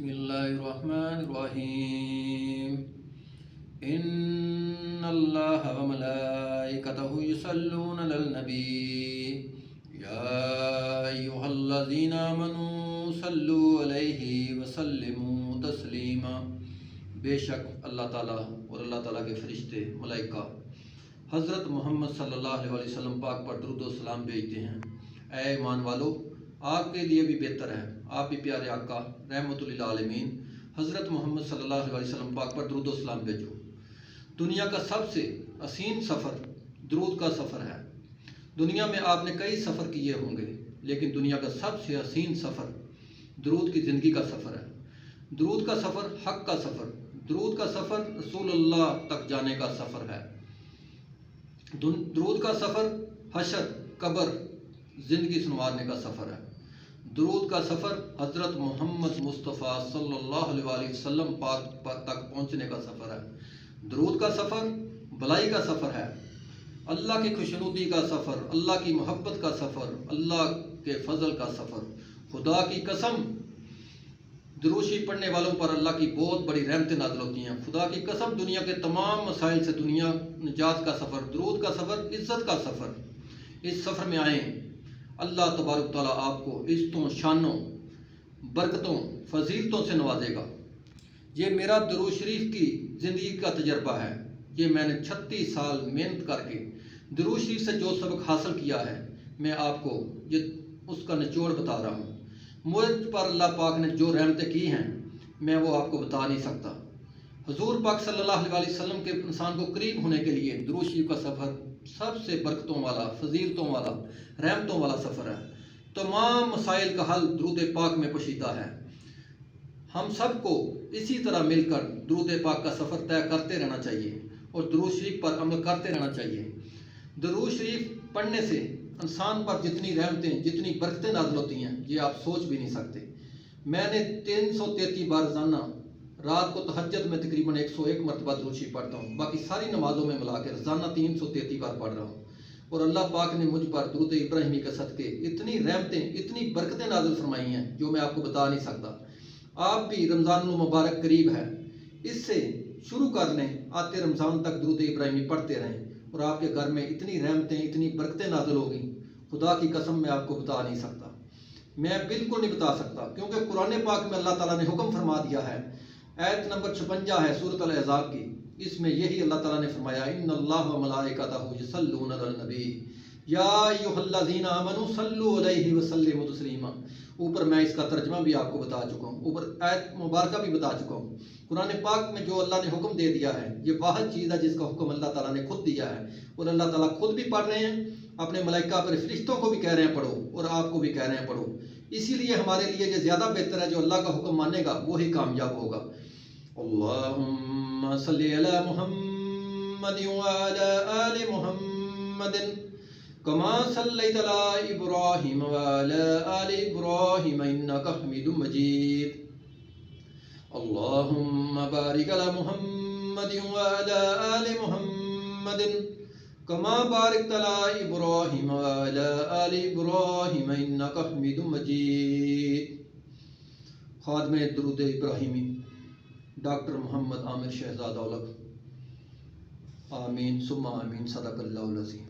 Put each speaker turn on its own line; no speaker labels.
بسم اللہ الرحمن الرحیم ان اللہ وملائکتہ یصلون علی النبی یا ایھا الذین آمنوا صلوا علیہ وسلموا تسلیما۔ بے شک اللہ تعالیٰ اور اللہ تعالیٰ کے فرشتے ملائکہ حضرت محمد صلی اللہ علیہ وسلم پاک پر درود و سلام بھیجتے ہیں۔ اے ایمان والو، آپ کے لیے بھی بہتر ہے آپ بھی پیارے آقا رحمت للعالمین حضرت محمد صلی اللہ علیہ وسلم پاک پر درود و سلام بھیجو۔ دنیا کا سب سے حسین سفر درود کا سفر ہے۔ دنیا میں آپ نے کئی سفر کیے ہوں گے، لیکن دنیا کا سب سے حسین سفر درود کی زندگی کا سفر ہے۔ درود کا سفر حق کا سفر، درود کا سفر رسول اللہ تک جانے کا سفر ہے۔ درود کا سفر حشر، قبر، زندگی سنوارنے کا سفر ہے۔ درود کا سفر حضرت محمد مصطفیٰ صلی اللہ علیہ وسلم پاک تک پہنچنے کا سفر ہے۔ درود کا سفر بھلائی کا سفر ہے، اللہ کی خوشنودی کا سفر، اللہ کی محبت کا سفر، اللہ کے فضل کا سفر۔ خدا کی قسم درود شریف پڑھنے والوں پر اللہ کی بہت بڑی رحمتیں نازل ہوتی ہیں۔ خدا کی قسم دنیا کے تمام مسائل سے دنیا نجات کا سفر، درود کا سفر عزت کا سفر۔ اس سفر میں آئیں، اللہ تبارک تعالیٰ آپ کو عزتوں، شانوں، برکتوں، فضیلتوں سے نوازے گا۔ یہ میرا درود شریف کی زندگی کا تجربہ ہے۔ یہ میں نے 36 سال محنت کر کے درود شریف سے جو سبق حاصل کیا ہے، میں آپ کو اس کا نچوڑ بتا رہا ہوں۔ مجھ پر اللہ پاک نے جو رحمتیں کی ہیں، میں وہ آپ کو بتا نہیں سکتا۔ حضور پاک صلی اللہ علیہ وسلم کے انسان کو قریب ہونے کے لیے درود شریف کا سفر سب سے برکتوں والا، فضیلتوں والا، رحمتوں والا سفر ہے۔ تمام مسائل کا حل درود پاک میں پوشیدہ ہے۔ ہم سب کو اسی طرح مل کر درود پاک کا سفر طے کرتے رہنا چاہیے اور درود شریف پر عمل کرتے رہنا چاہیے۔ درود شریف پڑھنے سے انسان پر جتنی رحمتیں، جتنی برکتیں نازل ہوتی ہیں، یہ آپ سوچ بھی نہیں سکتے۔ میں نے 333 بار روزانہ رات کو تہجد میں تقریباً 101 مرتبہ درود شریف پڑھتا ہوں، باقی ساری نمازوں میں ملا کے روزانہ 333 بار پڑھ رہا ہوں۔ اور اللہ پاک نے مجھ پر درود ابراہیمی کے صدقے اتنی رحمتیں، اتنی برکتیں نازل فرمائی ہیں جو میں آپ کو بتا نہیں سکتا۔ آپ بھی رمضان المبارک قریب ہے، اس سے شروع کر لیں، آتے رمضان تک درود ابراہیمی پڑھتے رہیں اور آپ کے گھر میں اتنی رحمتیں، اتنی برکتیں نازل ہوگی، خدا کی قسم میں آپ کو بتا نہیں سکتا۔ میں بالکل نہیں بتا سکتا، کیونکہ قرآن پاک میں اللہ تعالیٰ نے حکم فرما دیا ہے۔ آیت نمبر 56 ہے سورۃ الاحزاب کی، اس میں یہی اللہ تعالیٰ نے فرمایا ان اللہ وملائکتہ یصلون علی النبی یا ایھا الذین آمنوا صلوا علیہ وسلموا تسلیما۔ اوپر میں اس کا ترجمہ بھی آپ کو بتا چکا ہوں، اوپر آیت مبارکہ بھی بتا چکا ہوں۔ قرآن پاک میں جو اللہ نے حکم دے دیا ہے، یہ واحد چیز ہے جس کا حکم اللہ تعالیٰ نے خود دیا ہے، اور اللہ تعالیٰ خود بھی پڑھ رہے ہیں، اپنے ملائکہ پر فرشتوں کو بھی کہہ رہے ہیں پڑھو، اور آپ کو بھی کہہ رہے ہیں پڑھو۔ اسی لیے ہمارے لیے یہ زیادہ بہتر ہے جو اللہ کا حکم مانے گا وہی کامیاب ہوگا۔ اللہم صلی علی محمد وعلی آل محمد کما صلیت علی ابراہیم وعلی آل ابراہیم انک حمید مجید۔ اللہم بارک علی محمد وعلی آل محمد کما بارکت علی ابراہیم وعلی آل ابراہیم انک حمید مجید۔ خادم درود ابراہیمی ڈاکٹر محمد عامر شہزاد اولک۔ آمین ثم آمین، صدق اللہ العظیم۔